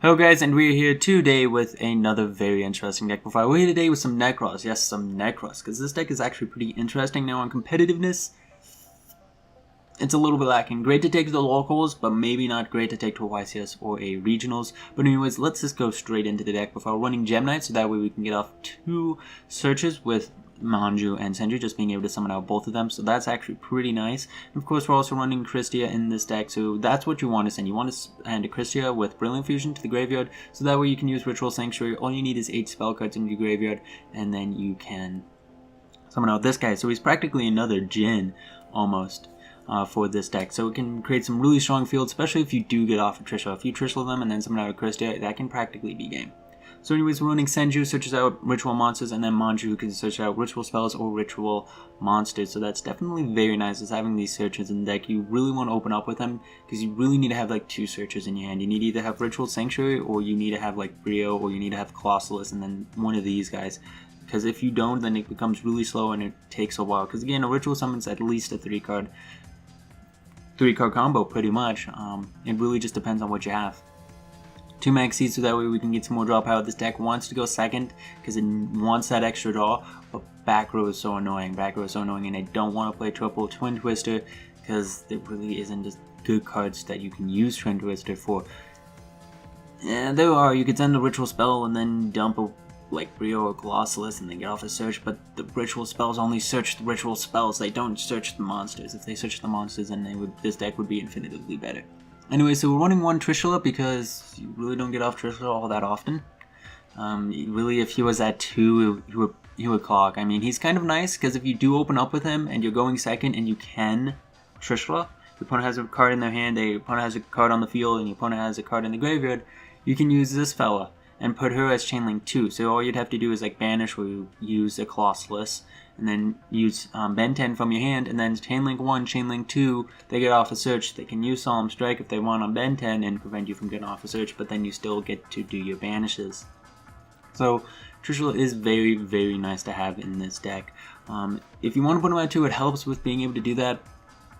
Hello guys, and we're here today with another very interesting deck profile. We're here today with some Nekroz. Yes, some Nekroz, because this deck is actually pretty interesting. Now on competitiveness, it's a little bit lacking. Great to take to the locals, but maybe not great to take to a YCS or a regionals. But anyways, let's just go straight into the deck profile. Running Gem Knight, so that way we can get off 2 searches with Manju and Senju, just being able to summon out both of them, so that's actually pretty nice. And of course, we're also running Kristya in this deck, so that's what you want to send. You want to send a Kristya with Brilliant Fusion to the graveyard, so that way you can use Ritual Sanctuary. All you need is 8 spell cards in your graveyard, and then you can summon out this guy. So he's practically another djinn, almost. For this deck, so it can create some really strong fields, especially if you do get off a Trishula. If you Trishula them and then summon out a Kristya, that can practically be game. So anyways, we're running Senju, searches out ritual monsters, and then Manju, who can search out ritual spells or ritual monsters. So that's definitely very nice, is having these searches in the deck. You really want to open up with them, because you really need to have like 2 searches in your hand. You need to either have Ritual Sanctuary, or you need to have like Brio, or you need to have Colossalus, and then one of these guys. Because if you don't, then it becomes really slow and it takes a while. Because again, a ritual summons at least a 3-card combo, pretty much. It really just depends on what you have. 2 Mag Seeds, so that way we can get some more draw power. This deck wants to go second because it wants that extra draw, but back row is so annoying. And I don't want to play triple Twin Twister because there really isn't just good cards that you can use Twin Twister for. And there are. You could send a ritual spell and then dump a like Brio or Colossalus and then get off a search, but the ritual spells only search the ritual spells. They don't search the monsters. If they search the monsters, then this deck would be infinitely better. Anyway, so we're running 1 Trishula because you really don't get off Trishula all that often. Really, if he was at 2, he would clock. I mean, he's kind of nice because if you do open up with him and you're going second and you can Trishula, your opponent has a card in their hand, your opponent has a card on the field, and your opponent has a card in the graveyard, you can use this fella and put her as Chainlink 2. So all you'd have to do is like banish, where you use a Colossalus, and then use Ben 10 from your hand, and then Chainlink 1, Chainlink 2, they get off a search. They can use Solemn Strike if they want on Ben 10 and prevent you from getting off a search, but then you still get to do your banishes. So Trishula is very, very nice to have in this deck. If you want to put him at 2, it helps with being able to do that,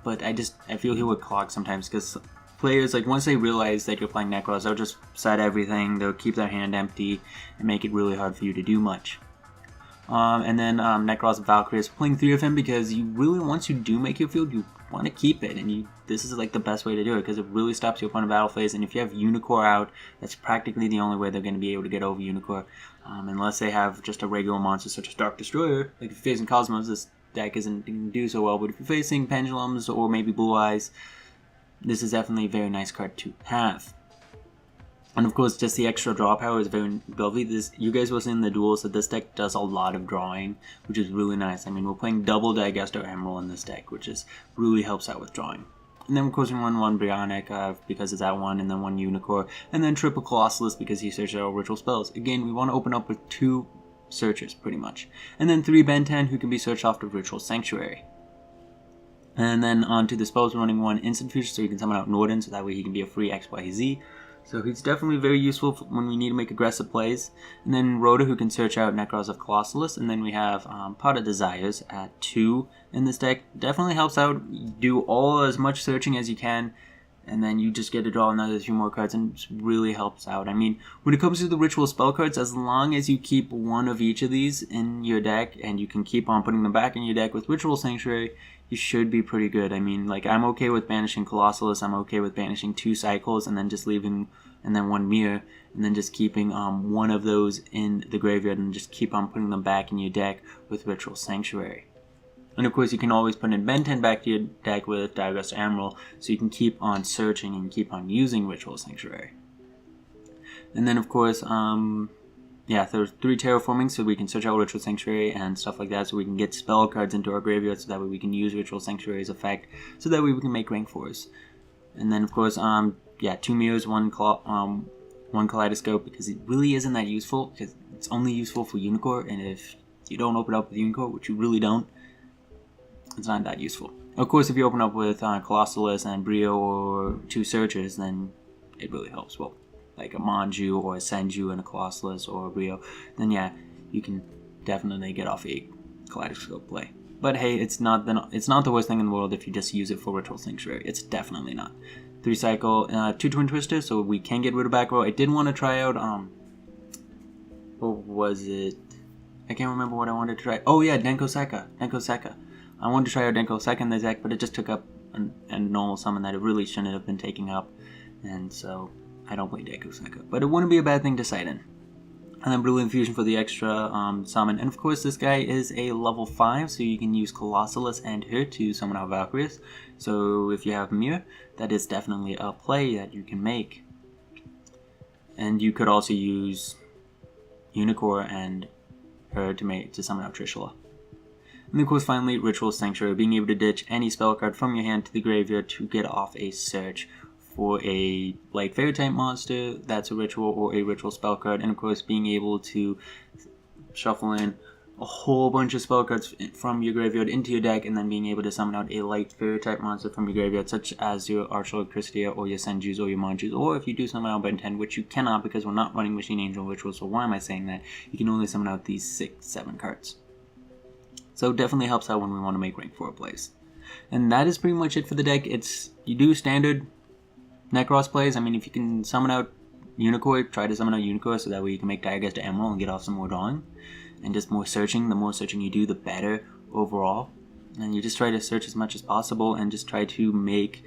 but I feel he would clog sometimes, because players, like, once they realize that you're playing Nekroz, they'll just set everything, they'll keep their hand empty, and make it really hard for you to do much. And then Nekroz Valkyrie is playing 3 of him, because you really, once you do make your field, you want to keep it, and this is like the best way to do it, because it really stops your opponent battle phase. And if you have Unicore out, that's practically the only way they're going to be able to get over Unicore, unless they have just a regular monster such as Dark Destroyer. Like if you're facing Cosmos, this deck isn't going to do so well, but if you're facing Pendulums or maybe Blue Eyes, this is definitely a very nice card to have. And of course, just the extra draw power is very lovely. You guys will see in the duels that this deck does a lot of drawing, which is really nice. I mean, we're playing double Digesto Emerald in this deck, which really helps out with drawing. And then of course we run 1 Brionic because it's that one, and then 1 Unicore, and then triple Colossalus because he searches out ritual spells. Again, we want to open up with 2 searchers pretty much. And then 3 Ben 10 who can be searched off to Ritual Sanctuary. And then onto the spells, we're running 1 Instant Fusion, so you can summon out Norden, so that way he can be a free XYZ. So he's definitely very useful when we need to make aggressive plays. And then Rhoda, who can search out Nekroz of Colossalus. And then we have Pot of Desires at 2 in this deck. Definitely helps out. Do as much searching as you can, and then you just get to draw another 3 more cards, and it really helps out. I mean, when it comes to the ritual spell cards, as long as you keep 1 of each of these in your deck, and you can keep on putting them back in your deck with Ritual Sanctuary, you should be pretty good. I mean, like, I'm okay with banishing Colossalus, I'm okay with banishing 2 Cycles, and then just leaving, and then 1 Mirror, and then just keeping 1 of those in the graveyard, and just keep on putting them back in your deck with Ritual Sanctuary. And of course, you can always put in Ben 10 back to your deck with Digesto Emerald, so you can keep on searching and keep on using Ritual Sanctuary. And then of course, there's 3 Terraforming, so we can search out Ritual Sanctuary and stuff like that, so we can get spell cards into our graveyard, so that way we can use Ritual Sanctuary's effect, so that way we can make rank 4s. And then of course, 2 Mirrors, 1 Kaleidoscope, because it really isn't that useful, because it's only useful for Unicore, and if you don't open up with Unicore, which you really don't, it's not that useful. Of course, if you open up with Colossalus and Brio or 2 searchers, then it really helps. Well, like a Manju or a Senju and a Colossalus or a Brio, then yeah, you can definitely get off a Kaleidoscope play. But hey, it's not the worst thing in the world if you just use it for Ritual Sanctuary. It's definitely not. 3 cycle, 2 Twin Twisters, so we can get rid of back row. I did want to try out, what was it? I can't remember what I wanted to try. Oh yeah, Denko Sekka. I wanted to try out Denko Sekka in the deck, but it just took up a normal summon that it really shouldn't have been taking up. And so, I don't play Denko Sekka. But it wouldn't be a bad thing to sight in. And then Brilliant Fusion for the extra summon. And of course, this guy is a level 5, so you can use Colossalus and her to summon out Valkyries. So if you have Mir, that is definitely a play that you can make. And you could also use Unicorn and her to summon out Trishula. And of course, finally, Ritual Sanctuary, being able to ditch any spell card from your hand to the graveyard to get off a search for a like fairy type monster that's a ritual or a ritual spell card, and of course being able to shuffle in a whole bunch of spell cards from your graveyard into your deck, and then being able to summon out a light fairy type monster from your graveyard, such as your Archlord Kristya or your Senjus or your Manjus, or if you do summon out Ben 10, which you cannot because we're not running Machine Angel Ritual, so why am I saying that? You can only summon out these 6-7 cards. So it definitely helps out when we want to make rank 4 plays. And that is pretty much it for the deck. You do standard Nekroz plays. I mean, if you can summon out Unicorn, try to summon out Unicorn so that way you can make Diagast to Emerald and get off some more drawing. And just more searching. The more searching you do, the better overall. And you just try to search as much as possible and just try to make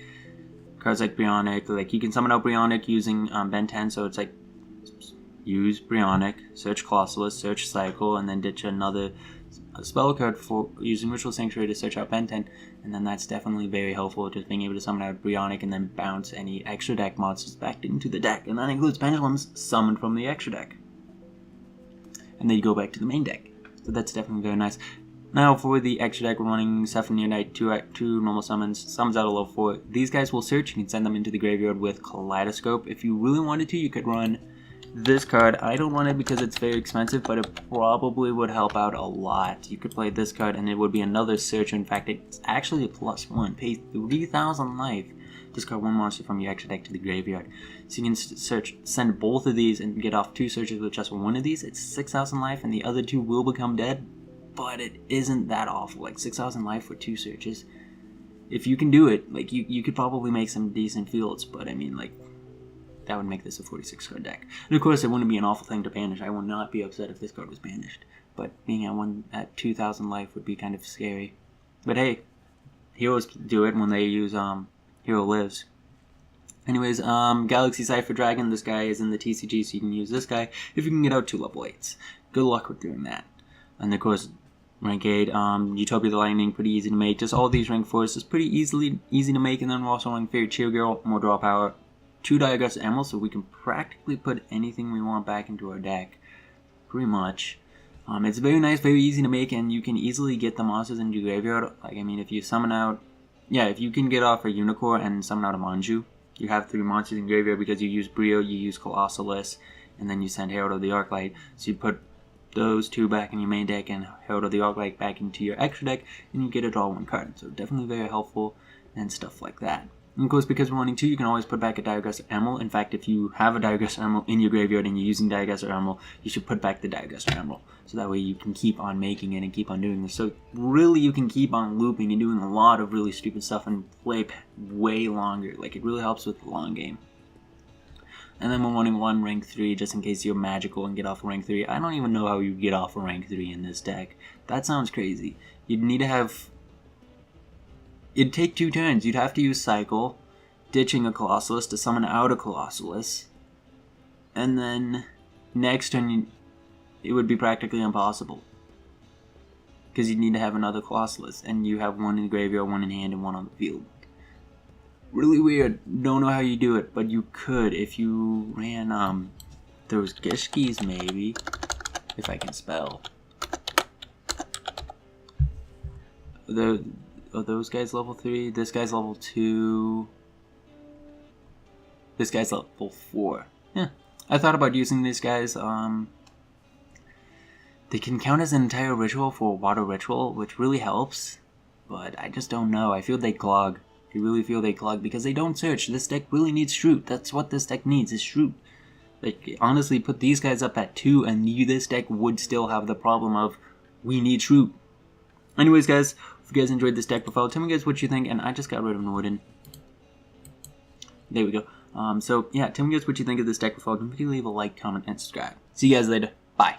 cards like Brionic. Like, you can summon out Brionic using Ben 10, so it's like use Brionic, search Colossalus, search Cycle, and then ditch another spell card for using Ritual Sanctuary to search out Ben 10, and then that's definitely very helpful, just being able to summon out Brionic and then bounce any extra deck monsters back into the deck, and that includes Pendulums summoned from the extra deck. And then you go back to the main deck. So that's definitely very nice. Now for the extra deck, we're running Sephir Knight, 2 normal summons out of level 4. These guys will search, you can send them into the graveyard with Kaleidoscope. If you really wanted to, you could run this card. I don't run it because it's very expensive, but it probably would help out a lot. You could play this card and it would be another searcher. In fact, it's actually a +1. Pay 3,000 life. Discard 1 monster from your extra deck to the graveyard. So you can send both of these and get off 2 searches with just 1 of these. It's 6,000 life and the other 2 will become dead, but it isn't that awful. Like 6,000 life for 2 searches. If you can do it, like you could probably make some decent fields, but I mean, like, that would make this a 46 card deck. And of course, it wouldn't be an awful thing to banish. I would not be upset if this card was banished. But being at 2,000 life would be kind of scary. But hey, heroes do it when they use Hero Lives. Anyways, Galaxy Cypher Dragon, this guy is in the TCG, so you can use this guy if you can get out 2 level 8s. Good luck with doing that. And of course, rank 8, Utopia the Lightning, pretty easy to make. Just all these rank 4s is pretty easy to make. And then we're also running Fairy Cheer Girl, more draw power. 2 Diagress Emerald, so we can practically put anything we want back into our deck. Pretty much. It's very nice, very easy to make, and you can easily get the monsters into your graveyard. Like, I mean, if you summon out... Yeah, if you can get off a Unicorn and summon out a Manju, you have 3 monsters in graveyard because you use Brio, you use Colossalus, and then you send Herald of the Arclight. So you put those 2 back in your main deck and Herald of the Arclight back into your extra deck, and you get to draw 1 card. So definitely very helpful and stuff like that. And of course, because we're running 2, you can always put back a Diagress Emerald. In fact, if you have a Diagress Emerald in your graveyard and you're using Diagress Emerald, you should put back the Diagress Emerald. So that way you can keep on making it and keep on doing this. So really you can keep on looping and doing a lot of really stupid stuff and play way longer. Like, it really helps with the long game. And then we're running 1 rank 3 just in case you're magical and get off a rank 3. I don't even know how you get off a rank 3 in this deck. That sounds crazy. You'd need to have... It'd take 2 turns. You'd have to use Cycle, ditching a Colossalus to summon out a Colossalus, and then next turn it would be practically impossible. Because you'd need to have another Colossalus, and you have 1 in the graveyard, 1 in hand, and 1 on the field. Really weird. Don't know how you do it, but you could if you ran those Gishkis maybe, if I can spell. Are those guys level 3? This guy's level 2. This guy's level 4. Yeah. I thought about using these guys. They can count as an entire ritual for a water ritual, which really helps. But I just don't know. I feel they clog. I really feel they clog because they don't search. This deck really needs Shroot. That's what this deck needs, is Shroot. Like, honestly, put these guys up at 2 and this deck would still have the problem of, we need Shroot. Anyways, guys, if you guys enjoyed this deck profile, tell me guys what you think. And I just got rid of Norden. There we go. So yeah, tell me guys what you think of this deck profile. Don't forget to leave a like, comment, and subscribe. See you guys later. Bye.